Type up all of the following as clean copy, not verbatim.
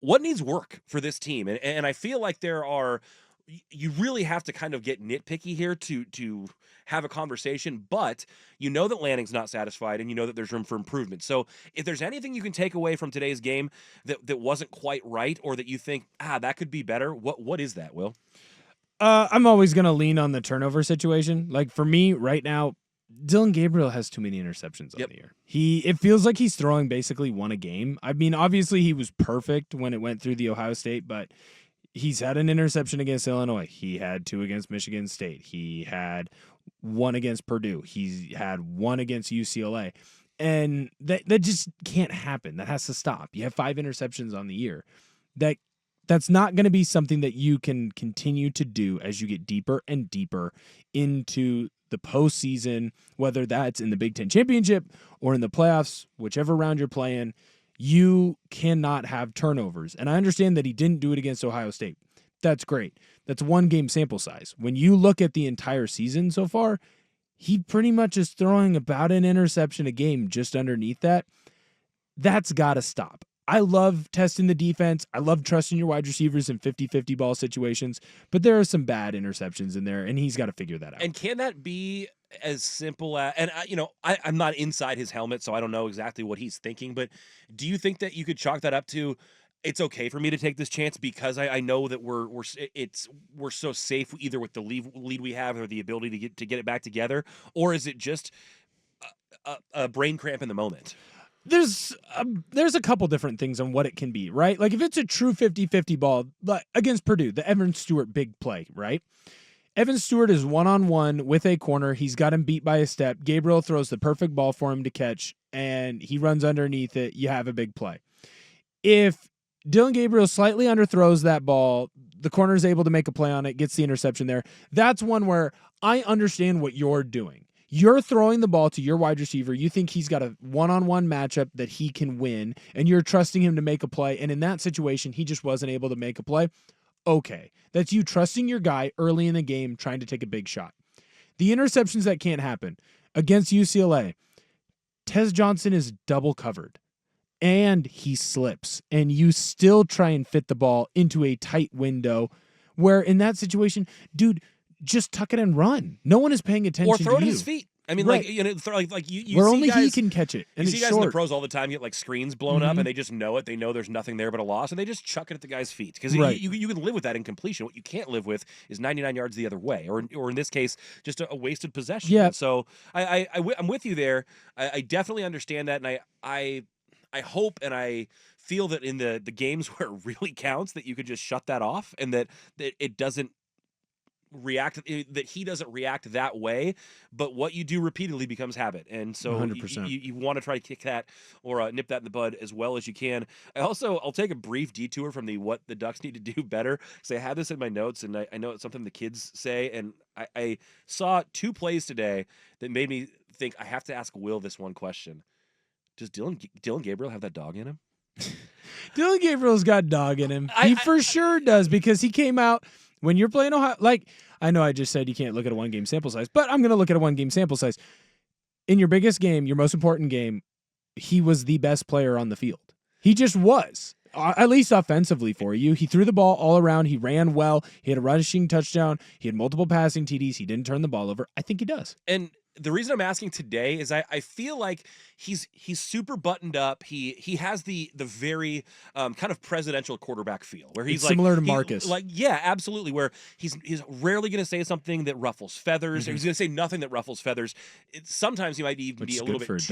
what needs work for this team? And I feel like you really have to kind of get nitpicky here to have a conversation, but you know that Lanning's not satisfied and you know that there's room for improvement. So if there's anything you can take away from today's game that wasn't quite right, or that you think, that could be better, what is that, Will? I'm always going to lean on the turnover situation. Like for me right now, Dylan Gabriel has too many interceptions on the year. It feels like he's throwing basically one a game. I mean, obviously he was perfect when it went through the Ohio State, but he's had an interception against Illinois. He had 2 against Michigan State. He had 1 against Purdue. He's had 1 against UCLA. And that just can't happen. That has to stop. You have 5 interceptions on the year. That's not going to be something that you can continue to do as you get deeper and deeper into the postseason, whether that's in the Big Ten Championship or in the playoffs, whichever round you're playing. You cannot have turnovers. And I understand that he didn't do it against Ohio State. That's great. That's 1 game sample size. When you look at the entire season so far, he pretty much is throwing about an interception a game just underneath that. That's got to stop. I love testing the defense. I love trusting your wide receivers in 50-50 ball situations, but there are some bad interceptions in there, and he's got to figure that out. And can that be as simple as, and I'm not inside his helmet, so I don't know exactly what he's thinking, but do you think that you could chalk that up to, it's okay for me to take this chance because I know that we're so safe either with the lead we have or the ability to get it back together, or is it just a brain cramp in the moment? There's a couple different things on what it can be, right? Like if it's a true 50-50 ball, like against Purdue, the Evan Stewart big play, right? Evan Stewart is one-on-one with a corner. He's got him beat by a step. Gabriel throws the perfect ball for him to catch, and he runs underneath it. You have a big play. If Dylan Gabriel slightly underthrows that ball, the corner is able to make a play on it, gets the interception there. That's one where I understand what you're doing. You're throwing the ball to your wide receiver. You think he's got a one-on-one matchup that he can win, and you're trusting him to make a play. And in that situation, he just wasn't able to make a play. Okay, that's you trusting your guy early in the game trying to take a big shot. The interceptions that can't happen. Against UCLA, Tez Johnson is double covered, and he slips, and you still try and fit the ball into a tight window where in that situation, dude, just tuck it and run. No one is paying attention to you. Or throw it at his feet. I mean, right. like you where see only guys, he can catch it. And you it's see guys short. in the pros all the time get like screens blown up, and they just know it. They know there's nothing there but a loss, and they just chuck it at the guy's feet because you can live with that incompletion. What you can't live with is 99 yards the other way, or in this case, just a wasted possession. Yeah. And so I'm with you there. I definitely understand that, and I hope and I feel that in the games where it really counts, that you could just shut that off, and that it doesn't that he doesn't react that way, but what you do repeatedly becomes habit, and so 100%. you want to try to kick that or nip that in the bud as well as you can. I'll take a brief detour from what the Ducks need to do better, because I had this in my notes, and I know it's something the kids say, and I saw 2 plays today that made me think I have to ask Will this one question. Does Dylan Gabriel have that dog in him? Dylan Gabriel's got dog in him. He for sure does, because he came out when you're playing Ohio. Like, I know I just said you can't look at a 1 game sample size, but I'm going to look at a 1 game sample size. In your biggest game, your most important game, he was the best player on the field. He just was, at least offensively for you. He threw the ball all around. He ran well. He had a rushing touchdown. He had multiple passing TDs. He didn't turn the ball over. I think he does. And the reason I'm asking today is I feel like he's super buttoned up. He has the very kind of presidential quarterback feel, where he's similar to Marcus. Yeah, absolutely. Where he's rarely going to say something that ruffles feathers. Or he's going to say nothing that ruffles feathers. Sometimes he might even be a little bit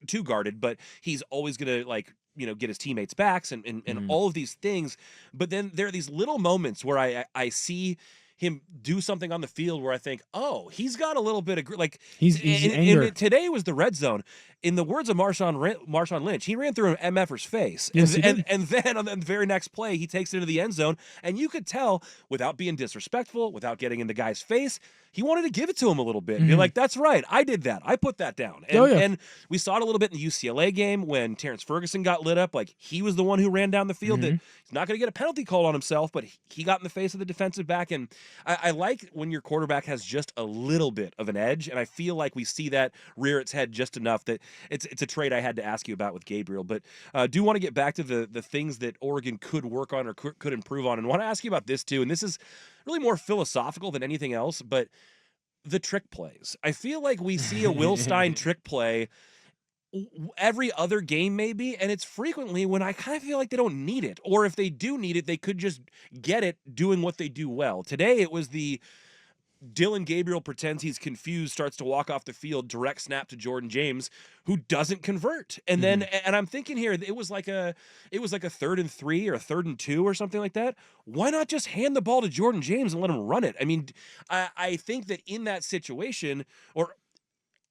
too guarded, but he's always going to get his teammates' backs and all of these things. But then there are these little moments where I see him do something on the field where I think, oh, he's got a little bit of he's anger. Today was the red zone. In the words of Marshawn Lynch, he ran through an MFer's face. Yes, and then on the very next play, he takes it into the end zone, and you could tell, without being disrespectful, without getting in the guy's face, he wanted to give it to him a little bit. And be like, that's right, I did that. I put that down. And, and we saw it a little bit in the UCLA game when Terrence Ferguson got lit up. Like, he was the one who ran down the field. That he's not going to get a penalty call on himself, but he got in the face of the defensive back and I like when your quarterback has just a little bit of an edge, and I feel like we see that rear its head just enough that it's a trait I had to ask you about with Gabriel. But do want to get back to the things that Oregon could work on or could improve on, and want to ask you about this too. And this is really more philosophical than anything else, but the trick plays. I feel like we see a Will Stein trick play every other game maybe, and it's frequently when I kind of feel like they don't need it, or if they do need it, they could just get it doing what they do well. Today it was the Dylan Gabriel pretends he's confused, starts to walk off the field, direct snap to Jordan James, who doesn't convert. And then, and I'm thinking here, it was like a 3rd and 3 or a 3rd and 2 or something like that. Why not just hand the ball to Jordan James and let him run it? I mean, I think that in that situation, or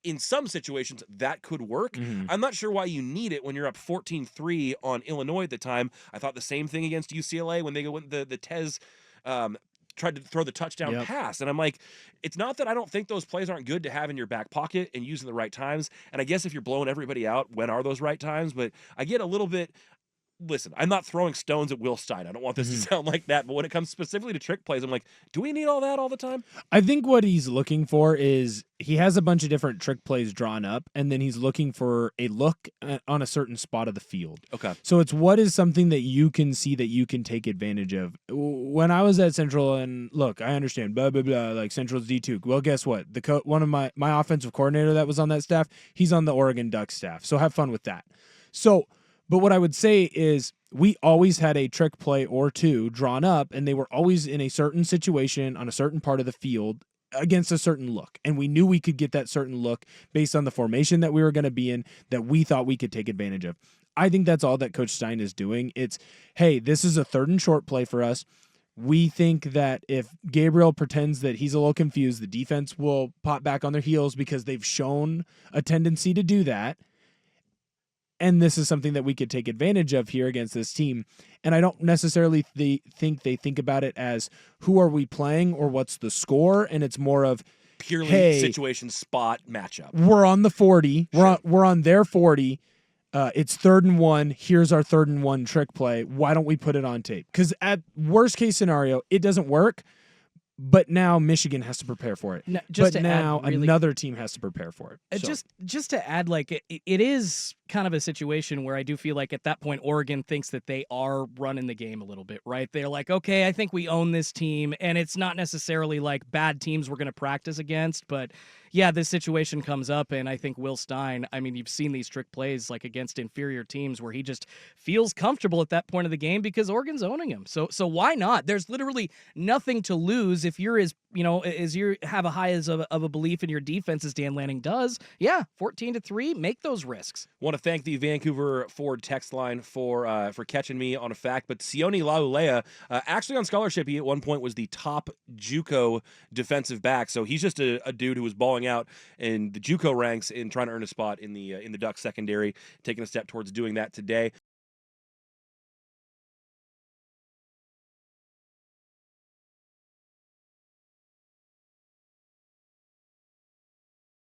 in some situations, that could work. I'm not sure why you need it when you're up 14-3 on Illinois at the time. I thought the same thing against UCLA when they went the Tez tried to throw the touchdown pass. And I'm like, it's not that I don't think those plays aren't good to have in your back pocket and use in the right times. And I guess if you're blowing everybody out, when are those right times? But I get a little bit, listen, I'm not throwing stones at Will Stein. I don't want this to sound like that. But when it comes specifically to trick plays, I'm like, do we need all that all the time? I think what he's looking for is he has a bunch of different trick plays drawn up, and then he's looking for a look on a certain spot of the field. Okay. So it's what is something that you can see that you can take advantage of. When I was at Central, and look, I understand, blah, blah, blah, like Central's D2. Well, guess what? One of my offensive coordinator that was on that staff, he's on the Oregon Ducks staff. So have fun with that. So, but what I would say is we always had a trick play or two drawn up, and they were always in a certain situation on a certain part of the field against a certain look. And we knew we could get that certain look based on the formation that we were going to be in that we thought we could take advantage of. I think that's all that Coach Stein is doing. It's, hey, this is a 3rd and short play for us. We think that if Gabriel pretends that he's a little confused, the defense will pop back on their heels because they've shown a tendency to do that. And this is something that we could take advantage of here against this team. And I don't necessarily think they think about it as who are we playing or what's the score. And it's more of purely situation, spot, matchup. We're on the 40. We're on their 40. It's 3rd and 1. Here's our 3rd and 1 trick play. Why don't we put it on tape? Because at worst case scenario, it doesn't work. But now Michigan has to prepare for it. Another team has to prepare for it. So. Just to add, like it is kind of a situation where I do feel like at that point Oregon thinks that they are running the game a little bit, right? They're like, okay, I think we own this team, and it's not necessarily like bad teams we're going to practice against, but yeah, this situation comes up, and I think Will Stein, I mean, you've seen these trick plays like against inferior teams where he just feels comfortable at that point of the game because Oregon's owning him. So why not? There's literally nothing to lose if you're as you have a high of a belief in your defense as Dan Lanning does. Yeah, 14-3, make those risks. Want to thank the Vancouver Ford text line for catching me on a fact, but Sione Laulea, actually on scholarship, he at one point was the top JUCO defensive back. So he's just a dude who was balling out in the JUCO ranks and trying to earn a spot in the Ducks secondary, taking a step towards doing that today.